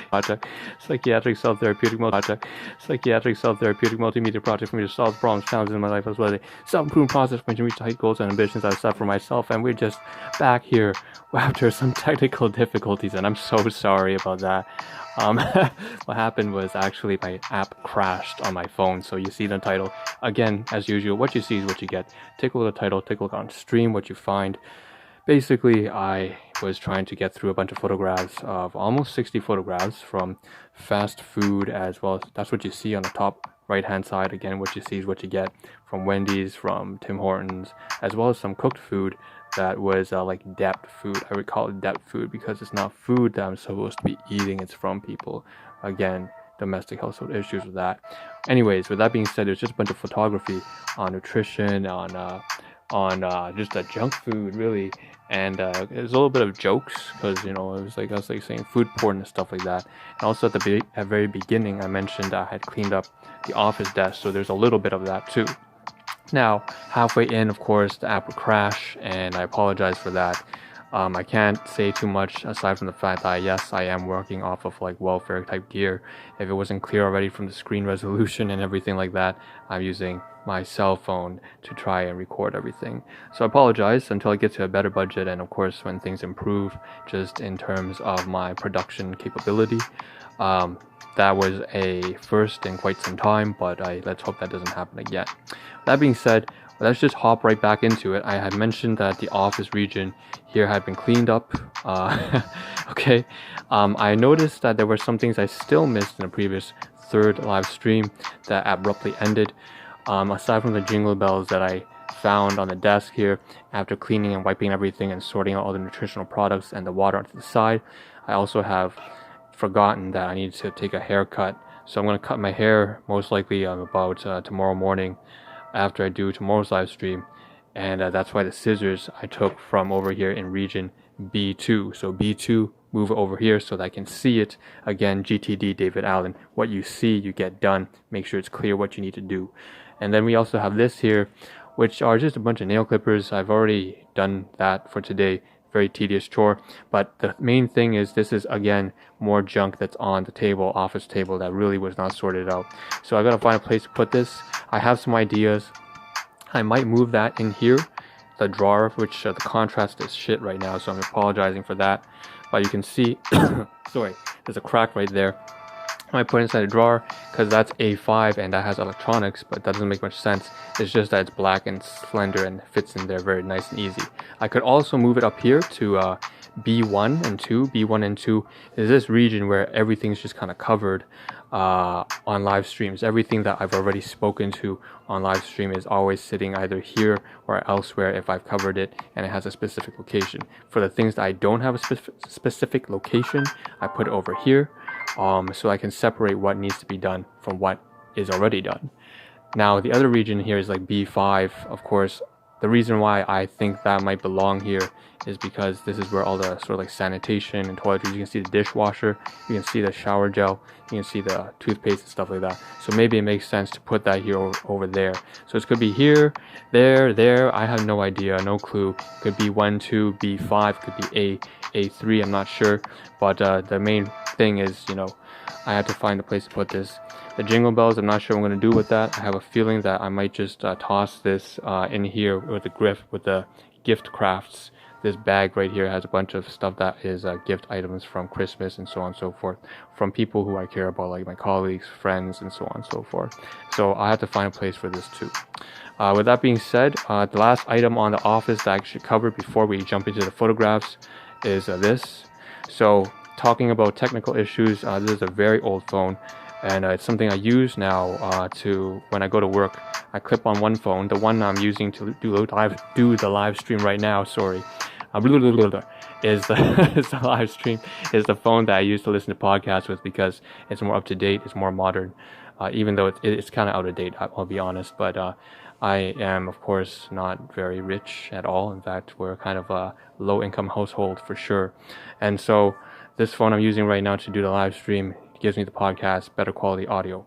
project, psychiatric self-therapeutic multimedia project for me to solve problems, challenges in my life, as well as a self-improvement process for me to reach the height goals and ambitions I set for myself. And we're just back here after some technical difficulties, and I'm so sorry about that. What happened was actually my app crashed on my phone. So you see the title again, as usual. What you see is what you get. Take a look at the title, take a look on stream, what you find. Basically, I was trying to get through a bunch of photographs of almost 60 photographs from fast food, as well as that's what you see on the top right hand side. Again, what you see is what you get from Wendy's, from Tim Hortons, as well as some cooked food that was like depth food. I would call it depth food because it's not food that I'm supposed to be eating. It's from people. Again, domestic household issues with that. Anyways, with that being said, there's just a bunch of photography on nutrition, on just junk food, really. And there's a little bit of jokes because, you know, it was like I was like saying food porn and stuff like that. And also at the very beginning, I mentioned I had cleaned up the office desk, so there's a little bit of that too. Now, halfway in, of course, the app would crash, and I apologize for that. I can't say too much aside from the fact that yes, I am working off of like welfare type gear. If it wasn't clear already from the screen resolution and everything like that, I'm using my cell phone to try and record everything. So I apologize until I get to a better budget, and of course when things improve just in terms of my production capability. That was a first in quite some time, but let's hope that doesn't happen again. That being said, let's just hop right back into it. I had mentioned that the office region here had been cleaned up. Okay. I noticed that there were some things I still missed in the previous third live stream that abruptly ended. Aside from the jingle bells that I found on the desk here after cleaning and wiping everything and sorting out all the nutritional products and the water onto the side, I also have forgotten that I need to take a haircut. So I'm going to cut my hair most likely about tomorrow morning after I do tomorrow's live stream, and that's why the scissors I took from over here in region B2. So B2, move it over here so that I can see it. Again, GTD David Allen, what you see you get done. Make sure it's clear what you need to do. And then we also have this here, which are just a bunch of nail clippers. I've already done that for today. Very tedious chore, but the main thing is this is again more junk that's on the table, office table, that really was not sorted out. So I gotta find a place to put this. I have some ideas. I might move that in here, the drawer, which the contrast is shit right now, so I'm apologizing for that. But you can see, sorry, there's a crack right there. I might put it inside a drawer because that's A5 and that has electronics, but that doesn't make much sense. It's just that it's black and slender and fits in there very nice and easy. I could also move it up here to B1 and 2. B1 and 2 is this region where everything's just kind of covered on live streams. Everything that I've already spoken to on live stream is always sitting either here or elsewhere if I've covered it and it has a specific location. For the things that I don't have a specific location, I put it over here. So I can separate what needs to be done from what is already done. Now the other region here is like B5. Of course, the reason why I think that might belong here is because this is where all the sort of like sanitation and toiletries, you can see the dishwasher, you can see the shower gel, you can see the toothpaste and stuff like that. So maybe it makes sense to put that here over there. So it could be here, there, I have no idea, no clue. Could be 1, 2, B5, could be A3, I'm not sure. But the main thing is, you know, I have to find a place to put this. The jingle bells, I'm not sure what I'm going to do with that. I have a feeling that I might just toss this in here with the gift crafts. This bag right here has a bunch of stuff that is gift items from Christmas and so on and so forth, from people who I care about, like my colleagues, friends, and so on and so forth. So I have to find a place for this too. With that being said, the last item on the office that I should cover before we jump into the photographs is this. So talking about technical issues, this is a very old phone, and it's something I use now to when I go to work. I clip on one phone, the one I'm using to do the live stream right now. Sorry, is the live stream is the phone that I use to listen to podcasts with because it's more up to date, it's more modern. Even though it's kind of out of date, I'll be honest. But I am, of course, not very rich at all. In fact, we're kind of a low-income household for sure. And so this phone I'm using right now to do the live stream gives me the podcast, better quality audio.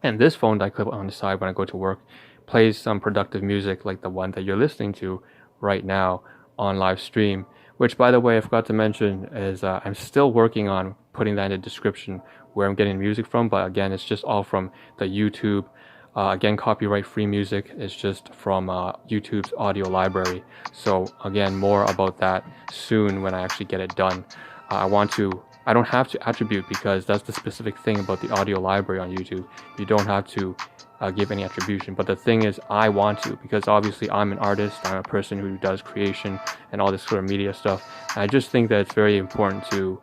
And this phone that I clip on the side when I go to work plays some productive music like the one that you're listening to right now on live stream, which, by the way, I forgot to mention is I'm still working on putting that in the description where I'm getting music from, but again, it's just all from the YouTube. Again, copyright-free music is just from YouTube's audio library. So again, more about that soon when I actually get it done. I don't have to attribute, because that's the specific thing about the audio library on YouTube. You don't have to give any attribution, but the thing is, I want to, because obviously I'm an artist, I'm a person who does creation and all this sort of media stuff. And I just think that it's very important to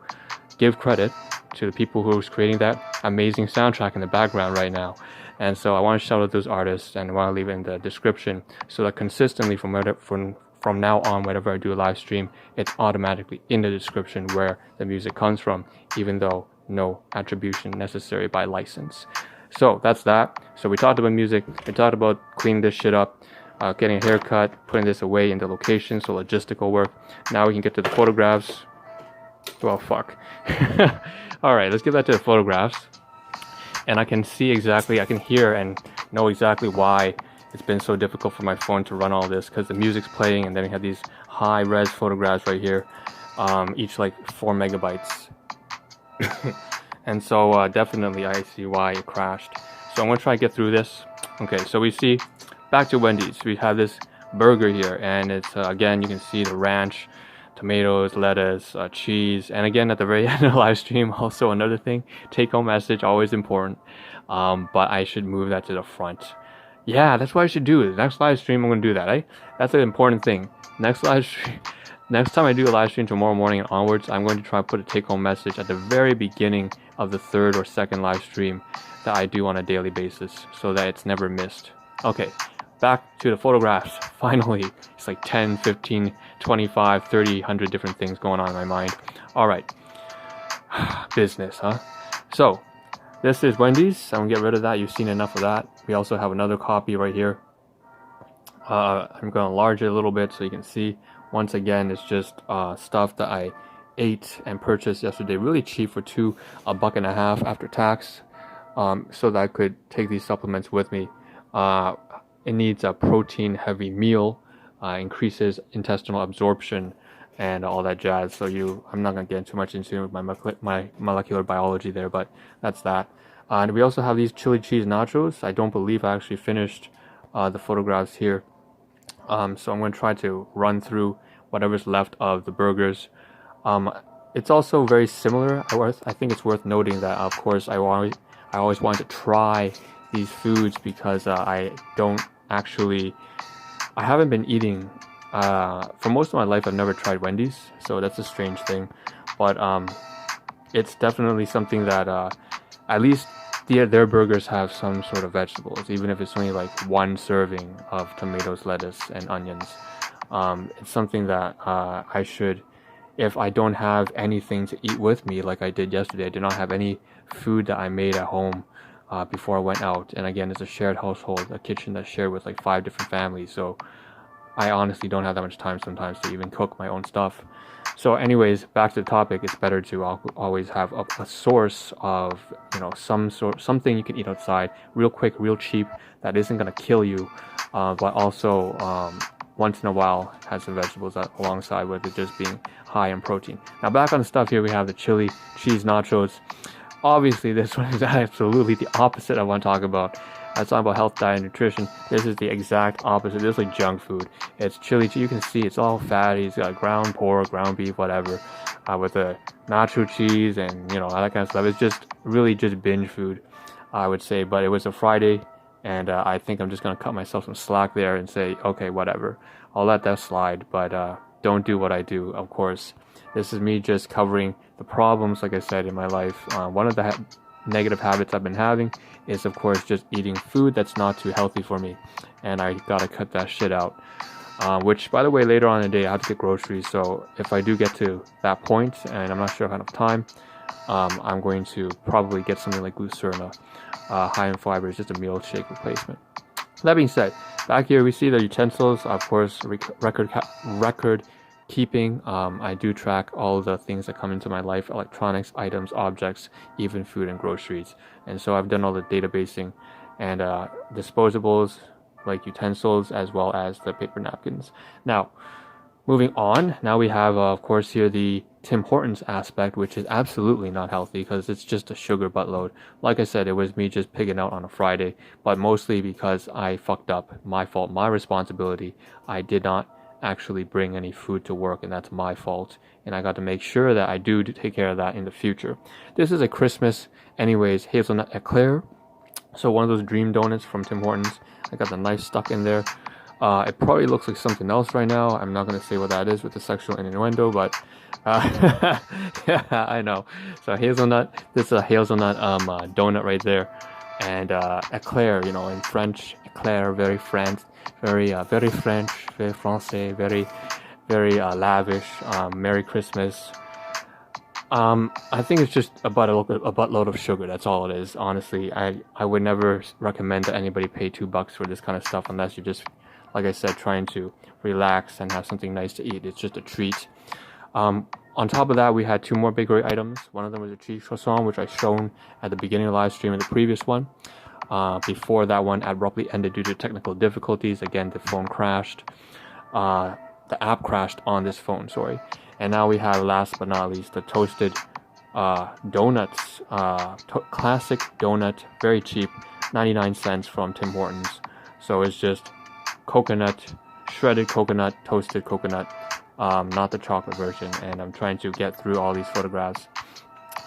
give credit to the people who are creating that amazing soundtrack in the background right now. And so I want to shout out those artists, and I want to leave it in the description so that consistently from now on, whenever I do a live stream, it's automatically in the description where the music comes from, even though no attribution necessary by license. So that's that. So we talked about music, we talked about cleaning this shit up, getting a haircut, putting this away in the location, so logistical work. Now we can get to the photographs. Well, fuck. Alright, let's get back to the photographs. And I can see exactly, I can hear and know exactly why it's been so difficult for my phone to run all this, because the music's playing and then we have these high res photographs right here, each like 4 megabytes. And so definitely I see why it crashed. So I'm going to try to get through this. Okay, so we see, back to Wendy's, we have this burger here, and it's again, you can see the ranch, tomatoes, lettuce, cheese, and again at the very end of the live stream, also another thing, take home message, always important, but I should move that to the front. Yeah, that's what I should do. The next live stream I'm going to do that, eh? That's an important thing. Next time I do a live stream tomorrow morning and onwards, I'm going to try to put a take home message at the very beginning of the third or second live stream that I do on a daily basis, so that it's never missed. Okay, back to the photographs. Finally, it's like 10, 15, 25, 30, 100 different things going on in my mind. Alright, business, huh? So, this is Wendy's. I'm going to get rid of that. You've seen enough of that. We also have another copy right here. I'm going to enlarge it a little bit so you can see. Once again, it's just stuff that I ate and purchased yesterday, really cheap for $1.50 after tax, so that I could take these supplements with me. It needs a protein-heavy meal, increases intestinal absorption, and all that jazz. So I'm not going to get too much into my molecular biology there, but that's that. And we also have these chili cheese nachos. I don't believe I actually finished the photographs here. So I'm going to try to run through whatever's left of the burgers. It's also very similar. I think it's worth noting that, of course, I always wanted to try these foods, because I haven't been eating, for most of my life I've never tried Wendy's, so that's a strange thing, but it's definitely something that at least their burgers have some sort of vegetables, even if it's only like one serving of tomatoes, lettuce, and onions. It's something that I should, if I don't have anything to eat with me like I did yesterday. I did not have any food that I made at home before I went out, and again, it's a shared household, a kitchen that's shared with like 5 different families, so I honestly don't have that much time sometimes to even cook my own stuff. So anyways, back to the topic, it's better to always have a source of, something you can eat outside, real quick, real cheap, that isn't going to kill you, but also once in a while has some vegetables alongside with it just being high in protein. Now back on the stuff here, we have the chili cheese nachos. Obviously this one is absolutely the opposite I want to talk about. I was talking about health, diet, and nutrition. This is the exact opposite. This is like junk food. It's chili cheese. You can see it's all fatty. It's got ground pork, ground beef, whatever, with the nacho cheese and all that kind of stuff. It's just really just binge food, I would say. But it was a Friday, and I think I'm just gonna cut myself some slack there and say, okay, whatever. I'll let that slide. But don't do what I do, of course. This is me just covering the problems, like I said, in my life. One of the negative habits I've been having is, of course, just eating food that's not too healthy for me, and I gotta cut that shit out. Which, by the way, later on in the day I have to get groceries, so if I do get to that point and I'm not sure if I have enough time, I'm going to probably get something like Glucerna, high in fiber. It's just a meal shake replacement. That being said, back here we see the utensils, of course, record keeping. I do track all the things that come into my life, electronics, items, objects, even food and groceries. And so I've done all the databasing and disposables like utensils, as well as the paper napkins. Now, Moving on, now we have, of course, here the Tim Hortons aspect, which is absolutely not healthy because it's just a sugar buttload. Like I said, it was me just pigging out on a Friday, but mostly because I fucked up. My fault, my responsibility. I did not actually bring any food to work, and that's my fault. And I got to make sure that I do take care of that in the future. This is a Christmas, anyways, hazelnut eclair. So one of those dream donuts from Tim Hortons. I got the knife stuck in there. It probably looks like something else right now. I'm not going to say what that is with the sexual innuendo, but yeah, I know. So hazelnut, this is a hazelnut donut right there. And eclair, you know, in French, eclair, very French, very French, very Francais, very lavish. Merry Christmas. I think it's just a buttload of sugar. That's all it is. Honestly, I would never recommend that anybody pay $2 for this kind of stuff unless you're just, like I said, trying to relax and have something nice to eat. It's just a treat. On top of that, we had 2 more bakery items. One of them was a cheese croissant, which I shown at the beginning of the live stream in the previous one. Before that one abruptly ended due to technical difficulties. Again, the phone crashed. The app crashed on this phone, sorry. And now we have, last but not least, the toasted donuts. Classic donut, very cheap, 99 cents from Tim Hortons. So it's just coconut, shredded coconut, toasted coconut, not the chocolate version. And I'm trying to get through all these photographs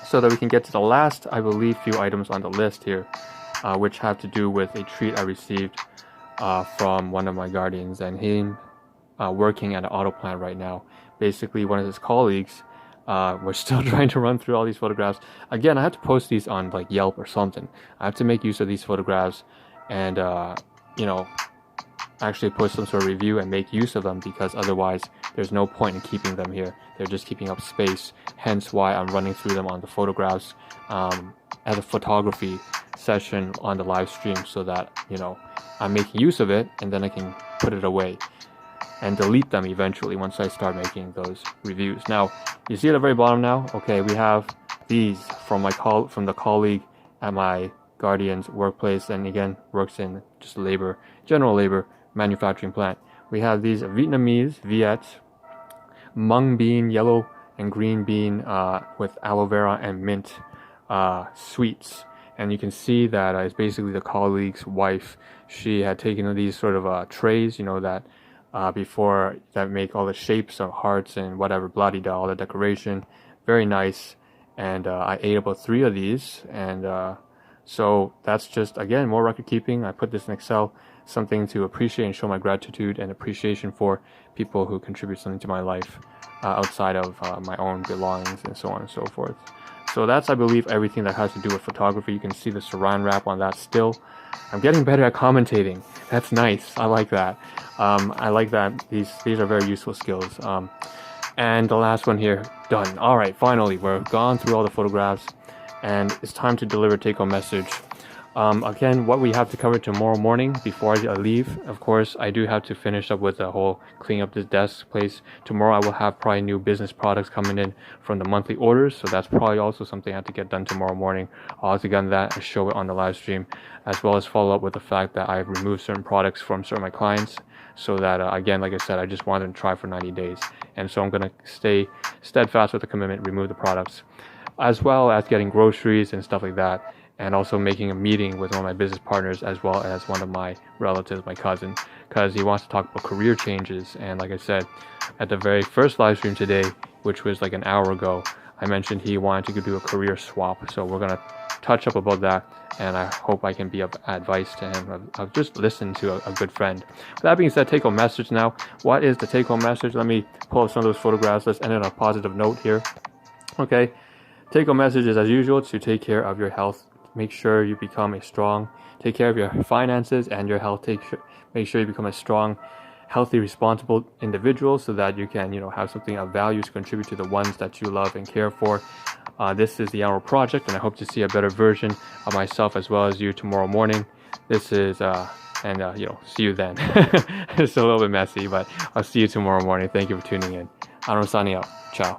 so that we can get to the last, I believe, few items on the list here, which have to do with a treat I received from one of my guardians, and him working at an auto plant right now. Basically, one of his colleagues, we're still trying to run through all these photographs. Again, I have to post these on like Yelp or something. I have to make use of these photographs and, you know, actually post some sort of review and make use of them, because otherwise there's no point in keeping them here. They're just keeping up space. Hence why I'm running through them on the photographs as a photography session on the live stream, so that, you know, I'm making use of it and then I can put it away and delete them eventually once I start making those reviews. Now, you see at the very bottom now, okay, we have these from the colleague at my guardian's workplace, and again, works in just general labor manufacturing plant. We have these Vietnamese Viet mung bean, yellow and green bean with aloe vera and mint sweets. And you can see that it's basically the colleague's wife. She had taken these sort of trays, you know, that before that make all the shapes of hearts and whatever, blah-de-da, all the decoration. Very nice. And I ate about 3 of these. And so that's just, again, more record keeping. I put this in Excel, something to appreciate and show my gratitude and appreciation for people who contribute something to my life outside of my own belongings and so on and so forth. So that's, I believe, everything that has to do with photography. You can see the saran wrap on that still. I'm getting better at commentating. That's nice. I like that. I like that. These are very useful skills. And the last one here, done. All right, finally, we're gone through all the photographs, and it's time to deliver take-home message. Again, what we have to cover tomorrow morning before I leave, of course, I do have to finish up with the whole cleaning up this desk place. Tomorrow I will have probably new business products coming in from the monthly orders, so that's probably also something I have to get done tomorrow morning. I'll also get on that and show it on the live stream, as well as follow up with the fact that I've removed certain products from certain of my clients, so that, again, like I said, I just wanted to try for 90 days. And so I'm going to stay steadfast with the commitment, remove the products, as well as getting groceries and stuff like that, and also making a meeting with one of my business partners, as well as one of my relatives, my cousin, because he wants to talk about career changes. And like I said, at the very first live stream today, which was like an hour ago, I mentioned he wanted to do a career swap. So we're going to touch up about that, and I hope I can be of advice to him. I've just listened to a good friend. With that being said, take-home message now. What is the take-home message? Let me pull up some of those photographs. Let's end on a positive note here. Okay, take-home message is, as usual, to take care of your health. Make sure you become take care of your finances and your health. Make sure you become a strong, healthy, responsible individual, so that you can, have something of value to contribute to the ones that you love and care for. This is the Ahn Rho Project, and I hope to see a better version of myself as well as you tomorrow morning. This is, see you then. It's a little bit messy, but I'll see you tomorrow morning. Thank you for tuning in. Ahn Rho signing out. Ciao.